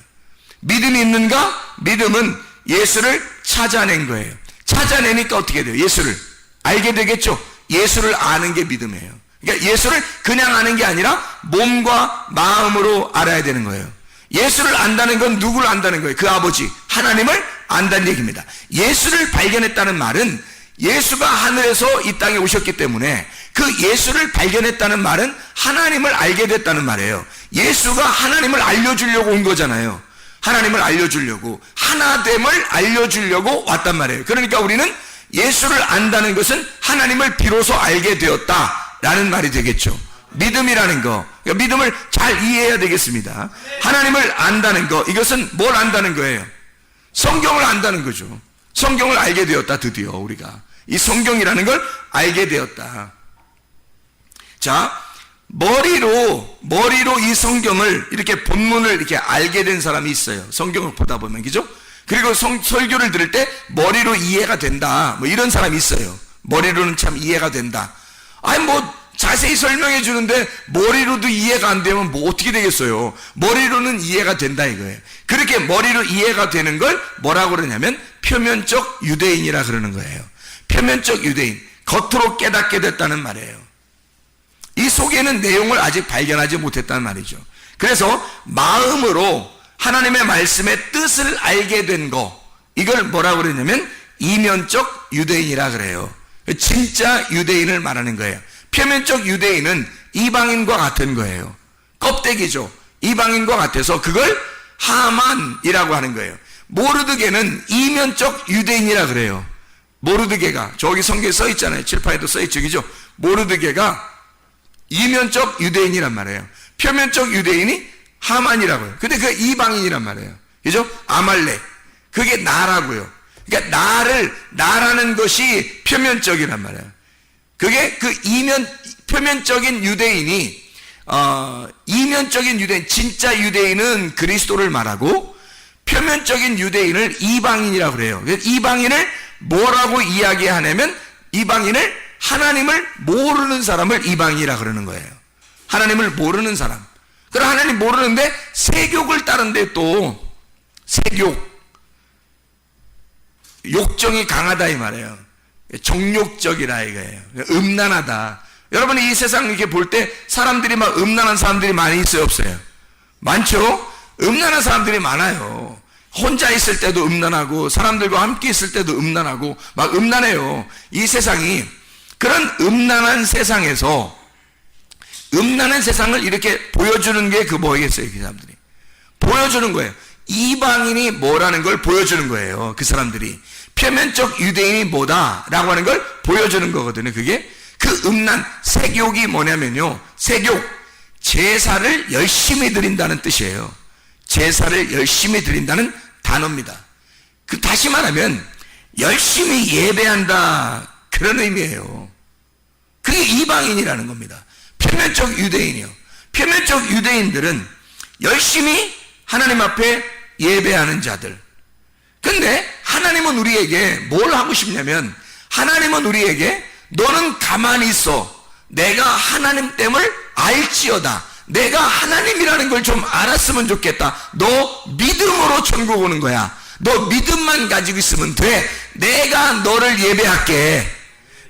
믿음이 있는가? 믿음은 예수를 찾아낸 거예요. 찾아내니까 어떻게 돼요? 예수를 알게 되겠죠. 예수를 아는 게 믿음이에요. 그러니까 예수를 그냥 아는 게 아니라 몸과 마음으로 알아야 되는 거예요. 예수를 안다는 건 누구를 안다는 거예요? 그 아버지 하나님을 안다는 얘기입니다. 예수를 발견했다는 말은 예수가 하늘에서 이 땅에 오셨기 때문에 그 예수를 발견했다는 말은 하나님을 알게 됐다는 말이에요. 예수가 하나님을 알려주려고 온 거잖아요. 하나님을 알려주려고, 하나됨을 알려주려고 왔단 말이에요. 그러니까 우리는 예수를 안다는 것은 하나님을 비로소 알게 되었다라는 말이 되겠죠. 믿음이라는 거, 그러니까 믿음을 잘 이해해야 되겠습니다. 하나님을 안다는 거, 이것은 뭘 안다는 거예요? 성경을 안다는 거죠. 성경을 알게 되었다. 드디어 우리가 이 성경이라는 걸 알게 되었다. 자, 머리로 이 성경을 이렇게 본문을 이렇게 알게 된 사람이 있어요. 성경을 보다 보면, 그죠? 그리고 설교를 들을 때 머리로 이해가 된다, 뭐 이런 사람이 있어요. 머리로는 참 이해가 된다. 아니 뭐 자세히 설명해 주는데 머리로도 이해가 안 되면 뭐 어떻게 되겠어요? 머리로는 이해가 된다 이거예요. 그렇게 머리로 이해가 되는 걸 뭐라고 그러냐면 표면적 유대인이라 그러는 거예요. 표면적 유대인, 겉으로 깨닫게 됐다는 말이에요. 이 속에는 내용을 아직 발견하지 못했다는 말이죠. 그래서 마음으로 하나님의 말씀의 뜻을 알게 된 거, 이걸 뭐라고 그러냐면 이면적 유대인이라 그래요. 진짜 유대인을 말하는 거예요. 표면적 유대인은 이방인과 같은 거예요. 껍데기죠. 이방인과 같아서 그걸 하만이라고 하는 거예요. 모르드게는 이면적 유대인이라 그래요. 모르드게가 저기 성경에 써 있잖아요. 칠판에도 써 있죠. 그죠? 모르드게가 이면적 유대인이란 말이에요. 표면적 유대인이 하만이라고요. 근데 그 이방인이란 말이에요. 그죠? 아말렉. 그게 나라고요. 그러니까 나라는 것이 표면적이란 말이에요. 그게 그 표면적인 유대인이, 이면적인 유대인, 진짜 유대인은 그리스도를 말하고, 표면적인 유대인을 이방인이라고 그래요. 이방인을 뭐라고 이야기하냐면, 이방인을 하나님을 모르는 사람을 이방인이라 그러는 거예요. 하나님을 모르는 사람. 그럼 하나님 모르는데 세욕을 따르는데 또 세욕, 욕정이 강하다 이 말이에요. 정욕적이라 이거예요. 음란하다. 여러분이 이 세상 이렇게 볼 때 사람들이 막 음란한 사람들이 많이 있어요, 없어요? 많죠? 음란한 사람들이 많아요. 혼자 있을 때도 음란하고 사람들과 함께 있을 때도 음란하고 막 음란해요. 이 세상이 그런 음란한 세상에서 음란한 세상을 이렇게 보여주는 게 그 뭐겠어요? 그 사람들이 보여주는 거예요. 이방인이 뭐라는 걸 보여주는 거예요. 그 사람들이 표면적 유대인이 뭐다라고 하는 걸 보여주는 거거든요. 그게 그 음란 세욕이 뭐냐면요, 세욕, 제사를 열심히 드린다는 뜻이에요. 제사를 열심히 드린다는 단어입니다. 그 다시 말하면 열심히 예배한다, 그런 의미예요. 그게 이방인이라는 겁니다. 표면적 유대인이요. 표면적 유대인들은 열심히 하나님 앞에 예배하는 자들. 근데 하나님은 우리에게 뭘 하고 싶냐면, 하나님은 우리에게 너는 가만히 있어, 내가 하나님 됨을 알지어다, 내가 하나님이라는 걸 좀 알았으면 좋겠다. 너 믿음으로 천국 오는 거야. 너 믿음만 가지고 있으면 돼. 내가 너를 예배할게.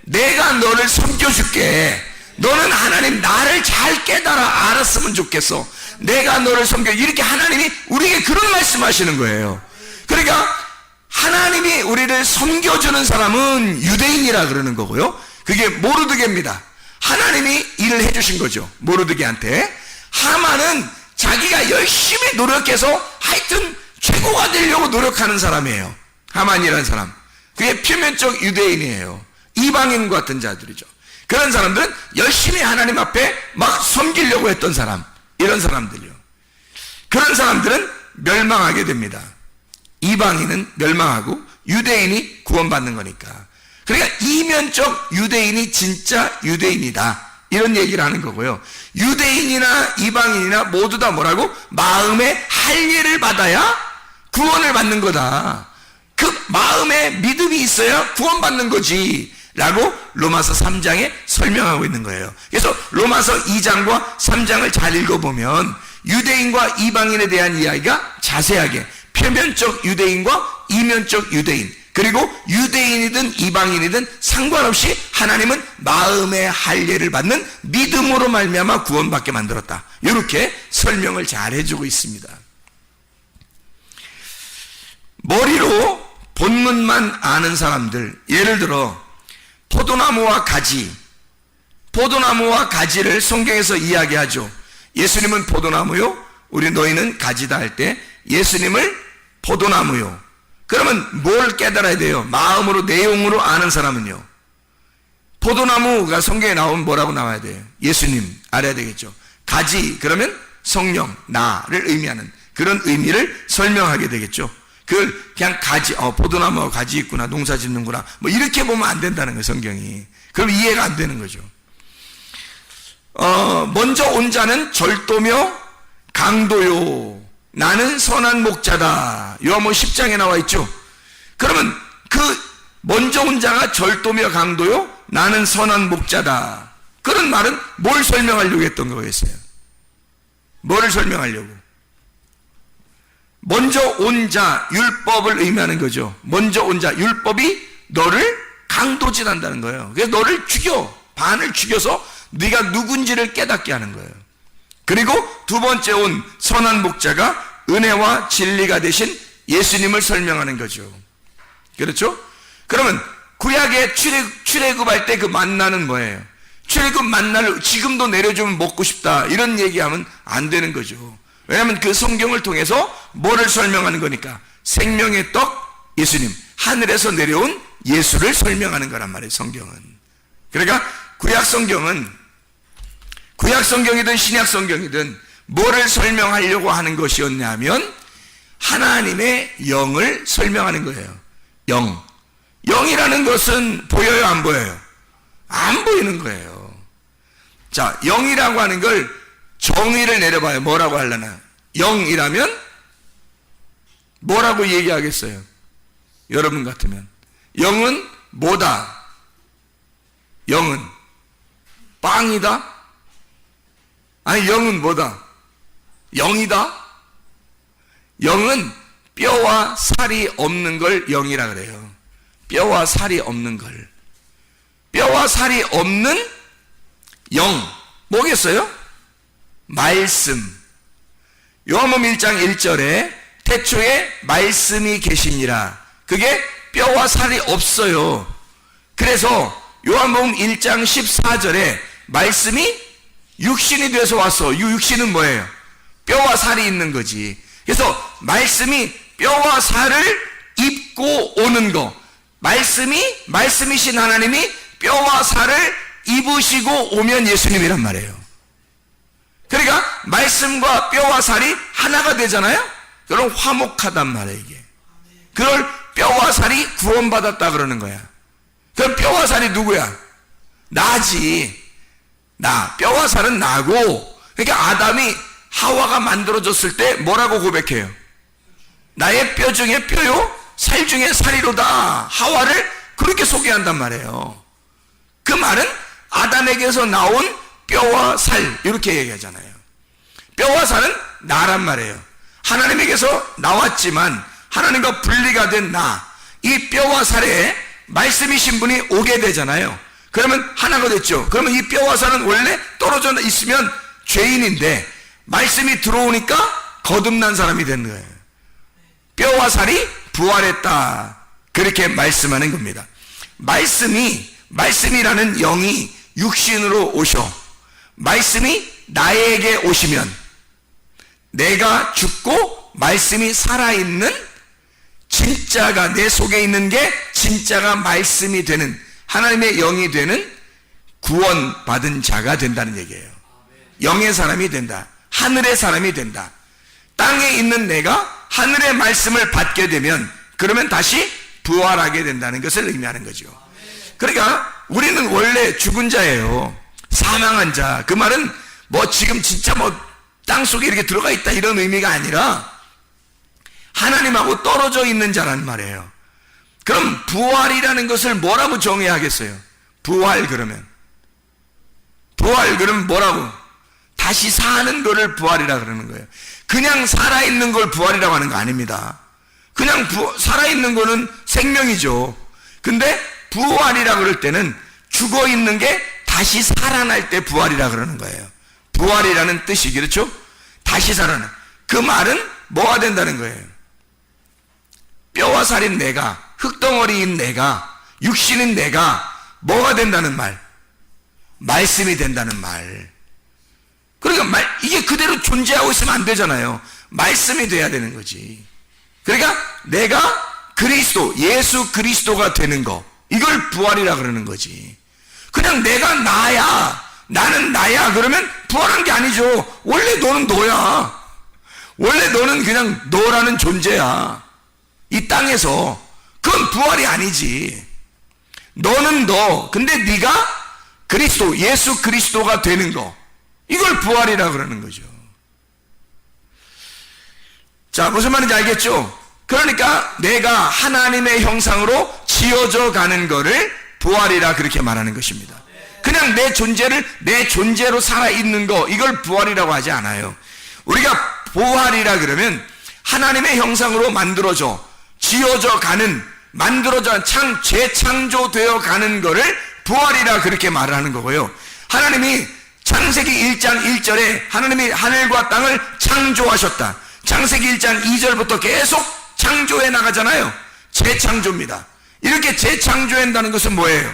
내가 너를 섬겨줄게. 너는 하나님 나를 잘 깨달아 알았으면 좋겠어. 내가 너를 섬겨. 이렇게 하나님이 우리에게 그런 말씀하시는 거예요. 그러니까 하나님이 우리를 섬겨주는 사람은 유대인이라 그러는 거고요. 그게 모르드게입니다. 하나님이 일을 해주신 거죠. 모르드게한테. 하만은 자기가 열심히 노력해서 하여튼 최고가 되려고 노력하는 사람이에요. 하만이라는 사람. 그게 표면적 유대인이에요. 이방인 같은 자들이죠. 그런 사람들은 열심히 하나님 앞에 막 섬기려고 했던 사람. 이런 사람들이요. 그런 사람들은 멸망하게 됩니다. 이방인은 멸망하고 유대인이 구원받는 거니까. 그러니까 이면적 유대인이 진짜 유대인이다. 이런 얘기를 하는 거고요. 유대인이나 이방인이나 모두 다 뭐라고? 마음의 할례를 받아야 구원을 받는 거다. 그 마음에 믿음이 있어야 구원받는 거지. 라고 로마서 3장에 설명하고 있는 거예요. 그래서 로마서 2장과 3장을 잘 읽어보면 유대인과 이방인에 대한 이야기가 자세하게 표면적 유대인과 이면적 유대인, 그리고 유대인이든 이방인이든 상관없이 하나님은 마음의 할례를 받는 믿음으로 말미암아 구원받게 만들었다. 이렇게 설명을 잘 해주고 있습니다. 머리로 본문만 아는 사람들, 예를 들어 포도나무와 가지를 성경에서 이야기하죠. 예수님은 포도나무요, 우리 너희는 가지다 할 때 예수님을 포도나무요. 그러면 뭘 깨달아야 돼요? 마음으로, 내용으로 아는 사람은요, 포도나무가 성경에 나오면 뭐라고 나와야 돼요? 예수님 알아야 되겠죠. 가지, 그러면 성령, 나를 의미하는 그런 의미를 설명하게 되겠죠. 그걸 그냥 가지, 포도나무가 가지 있구나, 농사 짓는구나, 뭐 이렇게 보면 안 된다는 거예요, 성경이. 그럼 이해가 안 되는 거죠. 먼저 온 자는 절도며 강도요, 나는 선한 목자다. 요한복음 10장에 나와 있죠. 그러면 그 먼저 온 자가 절도며 강도요, 나는 선한 목자다. 그런 말은 뭘 설명하려고 했던 거겠어요? 뭐를 설명하려고? 먼저 온 자, 율법을 의미하는 거죠. 먼저 온 자, 율법이 너를 강도질한다는 거예요. 그래서 너를 죽여, 반을 죽여서 네가 누군지를 깨닫게 하는 거예요. 그리고 두 번째 온 선한 목자가 은혜와 진리가 되신 예수님을 설명하는 거죠. 그렇죠? 그러면 구약의 출애굽할 때 그 만나는 뭐예요? 출애굽 만나를 지금도 내려주면 먹고 싶다, 이런 얘기하면 안 되는 거죠. 왜냐하면 그 성경을 통해서 뭐를 설명하는 거니까? 생명의 떡 예수님, 하늘에서 내려온 예수를 설명하는 거란 말이에요, 성경은. 그러니까 구약 성경이든 신약 성경이든 뭐를 설명하려고 하는 것이었냐면 하나님의 영을 설명하는 거예요. 영이라는 것은 보여요, 안 보여요? 안 보이는 거예요. 자, 영이라고 하는 걸 정의를 내려봐요. 뭐라고 하려나? 영이라면 뭐라고 얘기하겠어요? 여러분 같으면 영은 뭐다? 영은 빵이다? 아니, 영은 뭐다? 영이다? 영은 뼈와 살이 없는 걸 영이라 그래요. 뼈와 살이 없는 걸. 뼈와 살이 없는 영, 뭐겠어요? 말씀. 요한복음 1장 1절에 태초에 말씀이 계시니라. 그게 뼈와 살이 없어요. 그래서 요한복음 1장 14절에 말씀이 육신이 돼서 왔어. 이 육신은 뭐예요? 뼈와 살이 있는 거지. 그래서 말씀이 뼈와 살을 입고 오는 거, 말씀이신 하나님이 뼈와 살을 입으시고 오면 예수님이란 말이에요. 그러니까 말씀과 뼈와 살이 하나가 되잖아요. 그럼 화목하단 말이에요, 이게. 그걸 뼈와 살이 구원받았다 그러는 거야. 그럼 뼈와 살이 누구야? 나지. 나. 뼈와 살은 나고. 그러니까 아담이 하와가 만들어졌을 때 뭐라고 고백해요? 나의 뼈 중에 뼈요, 살 중에 살이로다. 하와를 그렇게 소개한단 말이에요. 그 말은 아담에게서 나온 뼈와 살, 이렇게 얘기하잖아요. 뼈와 살은 나란 말이에요. 하나님에게서 나왔지만 하나님과 분리가 된 나, 이 뼈와 살에 말씀이신 분이 오게 되잖아요. 그러면 하나가 됐죠. 그러면 이 뼈와 살은 원래 떨어져 있으면 죄인인데 말씀이 들어오니까 거듭난 사람이 된 거예요. 뼈와 살이 부활했다, 그렇게 말씀하는 겁니다. 말씀이라는 영이 육신으로 오셔 말씀이 나에게 오시면 내가 죽고 말씀이 살아있는, 진짜가 내 속에 있는 게 진짜가 말씀이 되는, 하나님의 영이 되는 구원받은 자가 된다는 얘기예요. 영의 사람이 된다. 하늘의 사람이 된다. 땅에 있는 내가 하늘의 말씀을 받게 되면 그러면 다시 부활하게 된다는 것을 의미하는 거죠. 그러니까 우리는 원래 죽은 자예요. 사망한 자. 그 말은 뭐 지금 진짜 뭐 땅속에 이렇게 들어가 있다 이런 의미가 아니라 하나님하고 떨어져 있는 자란 말이에요. 그럼 부활이라는 것을 뭐라고 정해야 하겠어요? 부활 그러면 뭐라고? 다시 사는 거를 부활이라 그러는 거예요. 그냥 살아있는 걸 부활이라고 하는 거 아닙니다. 그냥 살아있는 거는 생명이죠. 근데 부활이라 그럴 때는 죽어있는 게 다시 살아날 때 부활이라 그러는 거예요. 부활이라는 뜻이 그렇죠? 다시 살아나. 그 말은 뭐가 된다는 거예요? 뼈와 살인 내가, 흙덩어리인 내가, 육신인 내가 뭐가 된다는 말? 말씀이 된다는 말. 그러니까 이게 그대로 존재하고 있으면 안 되잖아요. 말씀이 돼야 되는 거지. 그러니까 내가 그리스도, 예수 그리스도가 되는 거, 이걸 부활이라 그러는 거지. 그냥 내가 나야, 나는 나야 그러면 부활한 게 아니죠. 원래 너는 너야. 원래 너는 그냥 너라는 존재야. 이 땅에서. 그건 부활이 아니지. 너는 너. 근데 네가 그리스도, 예수 그리스도가 되는 거, 이걸 부활이라 그러는 거죠. 자, 무슨 말인지 알겠죠? 그러니까 내가 하나님의 형상으로 지어져 가는 거를 부활이라 그렇게 말하는 것입니다. 그냥 내 존재를 내 존재로 살아있는 거, 이걸 부활이라고 하지 않아요. 우리가 부활이라 그러면 하나님의 형상으로 만들어져, 지어져 가는, 만들어져, 재창조되어 가는 거를 부활이라 그렇게 말을 하는 거고요. 하나님이 창세기 1장 1절에 하나님이 하늘과 땅을 창조하셨다. 창세기 1장 2절부터 계속 창조해 나가잖아요. 재창조입니다. 이렇게 재창조한다는 것은 뭐예요?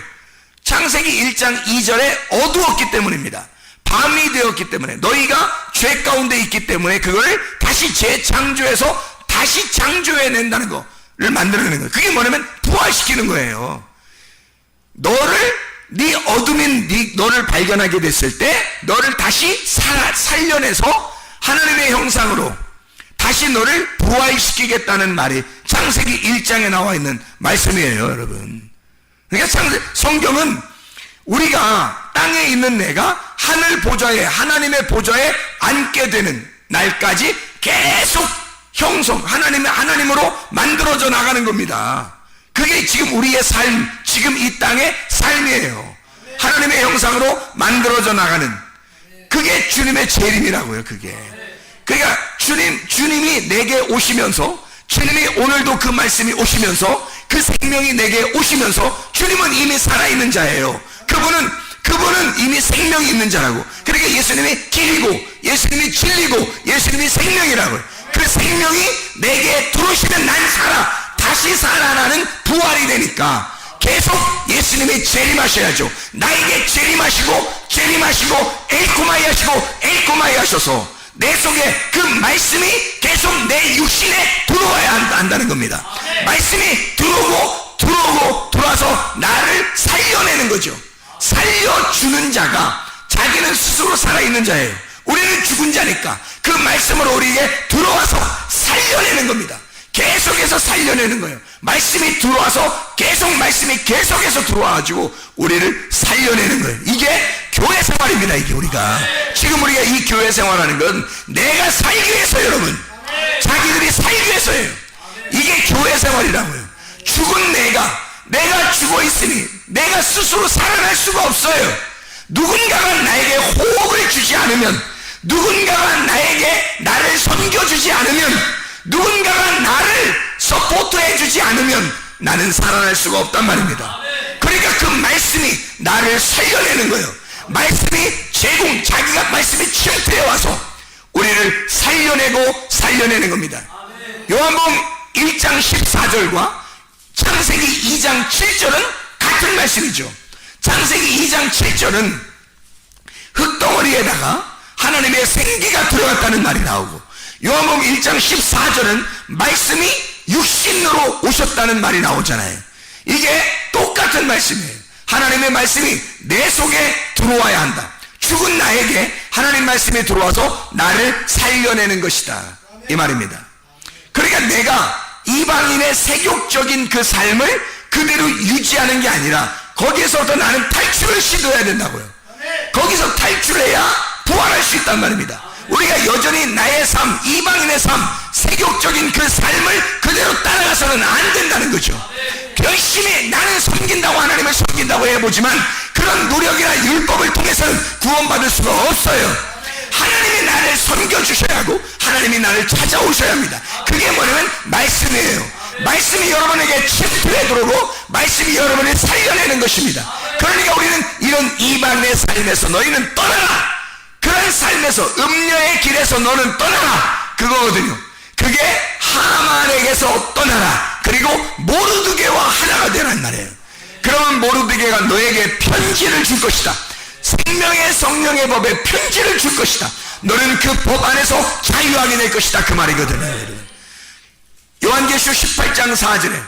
창세기 1장 2절에 어두웠기 때문입니다. 밤이 되었기 때문에, 너희가 죄 가운데 있기 때문에 그걸 다시 재창조해서 다시 창조해낸다는 거를 만들어내는 거예요. 그게 뭐냐면 부활시키는 거예요. 네 어둠인 너를 발견하게 됐을 때 너를 다시 살려내서 하나님의 형상으로 다시 너를 부활시키겠다는 말이 창세기 1장에 나와 있는 말씀이에요, 여러분. 그러니까 성경은 우리가 땅에 있는 내가 하늘 보좌에, 하나님의 보좌에 앉게 되는 날까지 계속 하나님으로 만들어져 나가는 겁니다. 그게 지금 우리의 삶, 지금 이 땅의 삶이에요. 하나님의 형상으로 만들어져 나가는, 그게 주님의 재림이라고요. 그게. 그러니까 주님이 내게 오시면서, 주님이 오늘도 그 말씀이 오시면서, 그 생명이 내게 오시면서, 주님은 이미 살아있는 자예요. 그분은 이미 생명이 있는 자라고. 그러니까 예수님이 길이고, 예수님이 진리고, 예수님이 생명이라고요. 그 생명이 내게 들어오시면 난 다시 살아나는 부활이 되니까 계속 예수님이 재림하셔야죠. 나에게 재림하시고 엘코마이 하셔서 내 속에 그 말씀이 계속 내 육신에 들어와야 한다는 겁니다. 말씀이 들어와서 나를 살려내는 거죠. 살려주는 자가 자기는 스스로 살아있는 자예요. 우리는 죽은 자니까 그 말씀으로 우리에게 들어와서 살려내는 겁니다. 계속해서 살려내는 거예요. 말씀이 들어와서 말씀이 계속해서 들어와가지고 우리를 살려내는 거예요. 이게 교회 생활입니다. 이게 지금 우리가 이 교회 생활하는 건 내가 살기 위해서, 여러분. 자기들이 살기 위해서예요. 이게 교회 생활이라고요. 죽은 내가 죽어 있으니 내가 스스로 살아날 수가 없어요. 누군가가 나에게 호흡을 주지 않으면, 누군가가 나에게 나를 섬겨주지 않으면, 누군가가 나를 서포트해주지 않으면 나는 살아날 수가 없단 말입니다. 그러니까 그 말씀이 나를 살려내는 거예요. 말씀이 자기가 말씀이 침투해 와서 우리를 살려내는 겁니다. 요한복음 1장 14절과 창세기 2장 7절은 같은 말씀이죠. 창세기 2장 7절은 흙덩어리에다가 하나님의 생기가 들어갔다는 말이 나오고, 요한복음 1장 14절은 말씀이 육신으로 오셨다는 말이 나오잖아요. 이게 똑같은 말씀이에요. 하나님의 말씀이 내 속에 들어와야 한다. 죽은 나에게 하나님 말씀이 들어와서 나를 살려내는 것이다, 이 말입니다. 그러니까 내가 이방인의 세욕적인 그 삶을 그대로 유지하는 게 아니라 거기에서부터 나는 탈출을 시도해야 된다고요. 거기서 탈출해야 부활할 수 있단 말입니다. 우리가 여전히 나의 삶, 이방인의 삶, 세욕적인 그 삶을 그대로 따라가서는 안 된다는 거죠. 열심히 나는 섬긴다고, 하나님을 섬긴다고 해보지만 그런 노력이나 율법을 통해서는 구원받을 수가 없어요. 하나님이 나를 섬겨주셔야 하고 하나님이 나를 찾아오셔야 합니다. 그게 뭐냐면 말씀이에요. 말씀이 여러분에게 침투해 들어오고 말씀이 여러분을 살려내는 것입니다. 그러니까 우리는 이런 이방인의 삶에서 너희는 떠나라, 그런 삶에서 음녀의 길에서 너는 떠나라, 그거거든요. 그게 하만에게서 떠나라, 그리고 모르드게와 하나가 되란 말이에요. 그러면 모르드게가 너에게 편지를 줄 것이다. 생명의 성령의 법에 편지를 줄 것이다. 너는 그 법 안에서 자유하게 될 것이다, 그 말이거든요. 여러분, 요한계시록 18장 4절에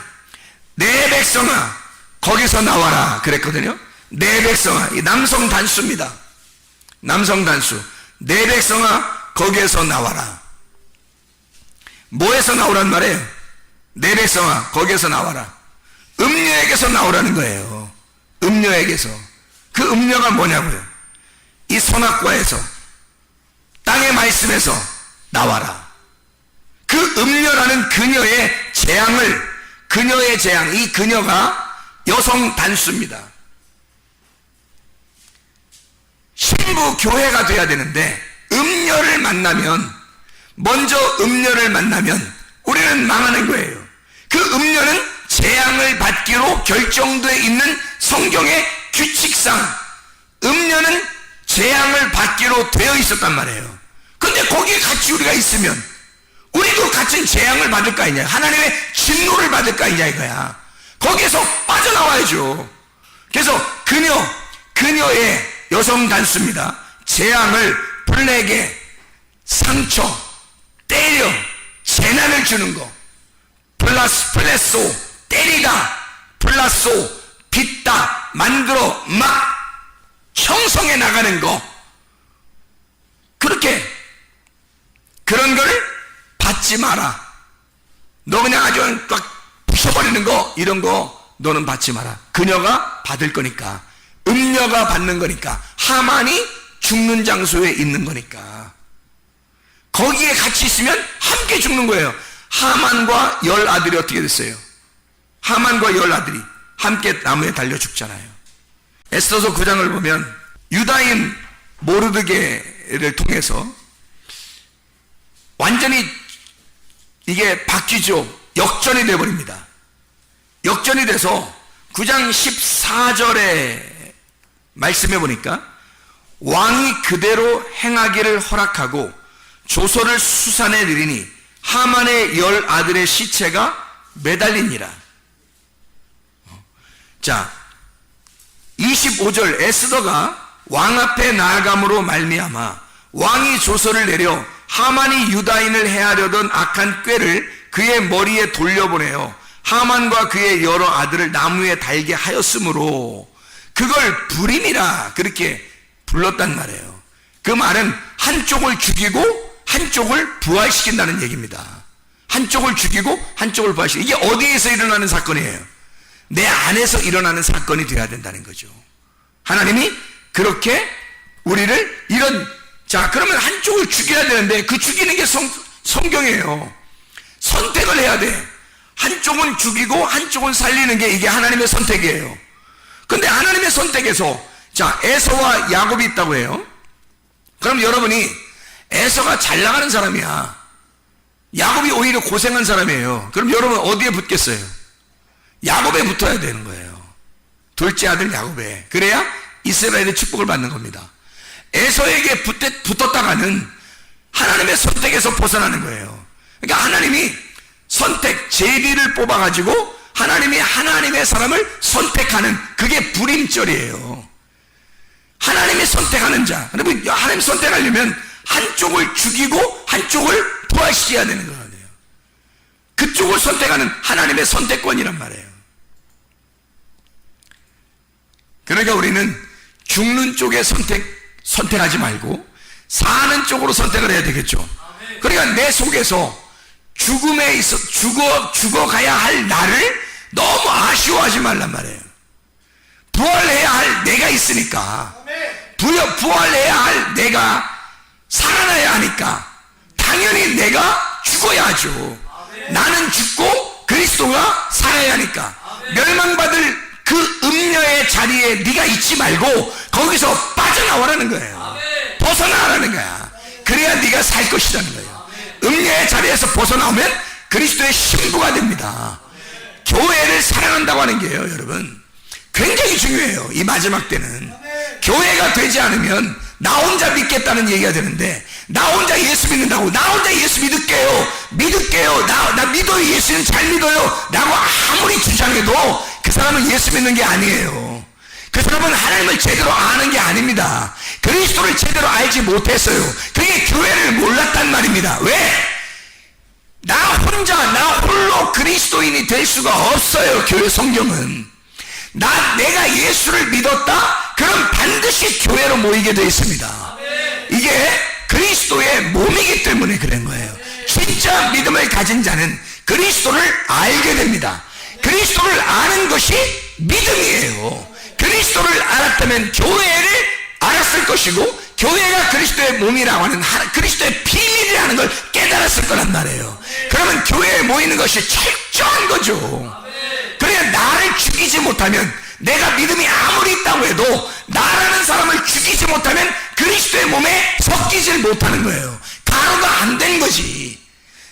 내 백성아 거기서 나와라 그랬거든요. 내 백성아, 이 남성 단수입니다. 남성 단수. 내 백성아 거기에서 나와라. 뭐에서 나오란 말이에요? 내 백성아 거기에서 나와라. 음녀에게서 나오라는 거예요. 음녀에게서. 그 음녀가 뭐냐고요? 이 선악과에서, 땅의 말씀에서 나와라. 그 음녀라는 그녀의 재앙, 이 그녀가 여성 단수입니다. 신부 교회가 돼야 되는데 음녀를 만나면, 먼저 음녀를 만나면 우리는 망하는 거예요. 그 음녀는 재앙을 받기로 결정되어 있는 성경의 규칙상 음녀는 재앙을 받기로 되어 있었단 말이에요. 근데 거기에 같이 우리가 있으면 우리도 같은 재앙을 받을 거 아니냐, 하나님의 진노를 받을 거 아니냐 이거야. 거기에서 빠져나와야죠. 그래서 그녀의 여성 단수입니다. 재앙을, 플레게, 상처, 때려, 재난을 주는 거, 플레소, 때리다, 플라소, 빚다, 만들어 막 형성해 나가는 거, 그렇게 그런 거를 받지 마라. 너 그냥 아주 막 부숴버리는 거, 이런 거 너는 받지 마라. 그녀가 받을 거니까, 음녀가 받는 거니까, 하만이 죽는 장소에 있는 거니까 거기에 같이 있으면 함께 죽는 거예요. 하만과 10아들이 어떻게 됐어요? 하만과 10아들이 함께 나무에 달려 죽잖아요. 에스더서 9장을 보면 유다인 모르드게를 통해서 완전히 이게 바뀌죠. 역전이 되어버립니다. 역전이 돼서 9장 14절에 말씀해 보니까 왕이 그대로 행하기를 허락하고 조서를 수산에 내리니 하만의 10아들의 시체가 매달리니라. 자, 25절 에스더가 왕 앞에 나아감으로 말미암아 왕이 조서를 내려 하만이 유다인을 해하려던 악한 꾀를 그의 머리에 돌려보내어 하만과 그의 여러 아들을 나무에 달게 하였으므로 그걸 불임이라 그렇게 불렀단 말이에요. 그 말은 한쪽을 죽이고 한쪽을 부활시킨다는 얘기입니다. 한쪽을 죽이고 한쪽을 부활시키고, 이게 어디에서 일어나는 사건이에요? 내 안에서 일어나는 사건이 되어야 된다는 거죠. 하나님이 그렇게 우리를 자, 그러면 한쪽을 죽여야 되는데 그 죽이는 게 성경이에요. 선택을 해야 돼. 한쪽은 죽이고 한쪽은 살리는 게 이게 하나님의 선택이에요. 근데 하나님의 선택에서, 자, 에서와 야곱이 있다고 해요. 그럼 여러분이 에서가 잘 나가는 사람이야. 야곱이 오히려 고생한 사람이에요. 그럼 여러분 어디에 붙겠어요? 야곱에 붙어야 되는 거예요. 둘째 아들 야곱에. 그래야 이스라엘의 축복을 받는 겁니다. 에서에게 붙었다가는 하나님의 선택에서 벗어나는 거예요. 그러니까 하나님이 선택, 제비를 뽑아가지고 하나님이 하나님의 사람을 선택하는, 그게 불임절이에요. 하나님이 선택하는 자. 그러면 하나님 선택하려면 한쪽을 죽이고 한쪽을 부활시켜야 되는 거예요. 그쪽을 선택하는 하나님의 선택권이란 말이에요. 그러니까 우리는 죽는 쪽에 선택하지 말고 사는 쪽으로 선택을 해야 되겠죠. 그러니까 내 속에서 죽음에 있어 죽어가야 할 나를 너무 아쉬워하지 말란 말이에요. 부활해야 할 내가 있으니까, 부활해야 할 내가 살아나야 하니까 당연히 내가 죽어야 하죠. 나는 죽고 그리스도가 살아야 하니까. 멸망받을 그 음녀의 자리에 네가 있지 말고 거기서 빠져나오라는 거예요. 벗어나라는 거야. 그래야 네가 살 것이라는 거예요. 음녀의 자리에서 벗어나오면 그리스도의 신부가 됩니다. 교회를 사랑한다고 하는 게요, 여러분, 굉장히 중요해요. 이 마지막 때는 교회가 되지 않으면 나 혼자 믿겠다는 얘기가 되는데, 나 혼자 예수 믿는다고, 나 혼자 예수 믿을게요, 나 믿어요, 예수는 잘 믿어요 라고 아무리 주장해도 그 사람은 예수 믿는 게 아니에요. 그 사람은 하나님을 제대로 아는 게 아닙니다. 그리스도를 제대로 알지 못했어요. 그게 교회를 몰랐단 말입니다. 왜? 나 홀로 그리스도인이 될 수가 없어요. 교회 성경은 내가 예수를 믿었다? 그럼 반드시 교회로 모이게 되어 있습니다. 이게 그리스도의 몸이기 때문에 그런 거예요. 진짜 믿음을 가진 자는 그리스도를 알게 됩니다. 그리스도를 아는 것이 믿음이에요. 그리스도를 알았다면 교회를 알았을 것이고, 교회가 그리스도의 몸이라고 하는 그리스도의 비밀이라는 걸 깨달았을 거란 말이에요. 그러면 교회에 모이는 것이 철저한 거죠. 그래야 나를 죽이지 못하면, 내가 믿음이 아무리 있다고 해도 나라는 사람을 죽이지 못하면 그리스도의 몸에 섞이질 못하는 거예요. 가루가 안 된 거지.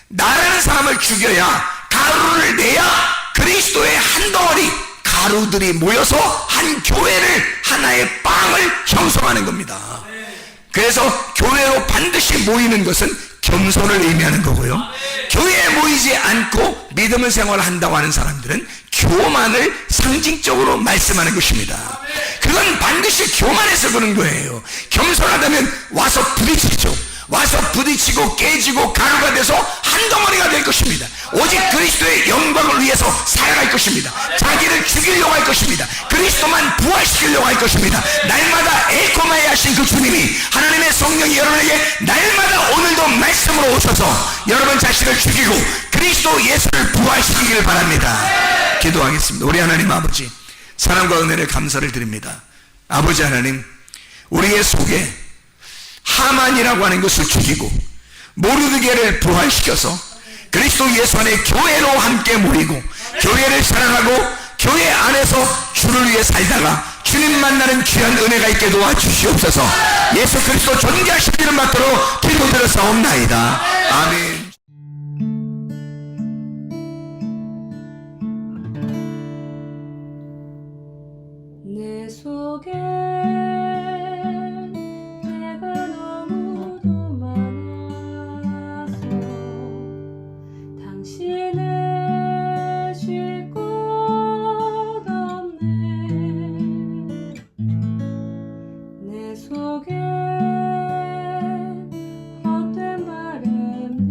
나라는 사람을 죽여야, 가루를 내야 그리스도의 한 덩어리 가루들이 모여서 한 교회를, 하나의 빵을 형성하는 겁니다. 그래서 교회로 반드시 모이는 것은 겸손을 의미하는 거고요. 교회에 모이지 않고 믿음의 생활을 한다고 하는 사람들은 교만을 상징적으로 말씀하는 것입니다. 그건 반드시 교만해서 그런 거예요. 겸손하다면 와서 부딪히죠. 와서 부딪히고 깨지고 가루가 돼서 한 덩어리가 될 것입니다. 오직 그리스도의 영광을 위해서 살아갈 것입니다. 자기를 죽이려고 할 것입니다. 그리스도만 부활시키려고 할 것입니다. 날마다 에코마에 하신 그 주님이, 하나님의 성령이 여러분에게 날마다 오늘도 말씀으로 오셔서 여러분 자신을 죽이고 그리스도 예수를 부활시키기를 바랍니다. 기도하겠습니다. 우리 하나님 아버지, 사랑과 은혜를 감사를 드립니다. 아버지 하나님, 우리의 속에 하만이라고 하는 것을 죽이고 모르드게를 부활시켜서 그리스도 예수 안에 교회로 함께 모이고 교회를 사랑하고 교회 안에서 주를 위해 살다가 주님 만나는 귀한 은혜가 있게 도와주시옵소서. 예수 그리스도 존귀하신 이름 받도록 기도드렸사옵나이다. 아멘. 내 속에 내가 너무도 많아서 당신을 쉴 곳 없네. 내 속에 헛된 바람들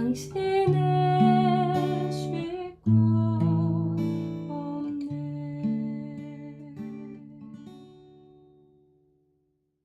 당신의